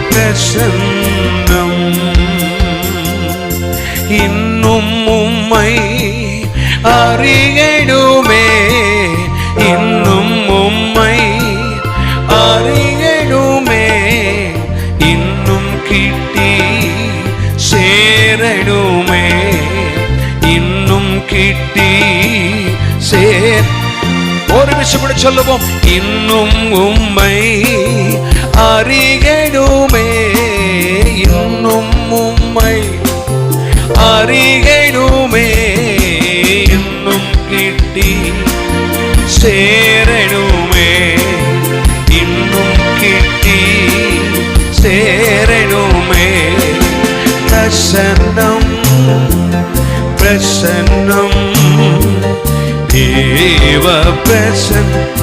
பிரசன்னம். இன்னும் உம்மை அறியணுமே, இன்னும் உம்மை அறியணுமே, இன்னும் கிட்டி சேரணுமே, இன்னும் கிட்டி சேர். ஒரு விஷயம் கூட சொல்லுவோம். இன்னும் உம்மை அறியணுமே, இன்னும் உம்மை அறியணுமே, இன்னும் கிட்டி சேரணுமே, இன்னும் கிட்டி சேரணுமே. பிரசன்னம் பிரசன்னம் தேவ பிரசன்னம்.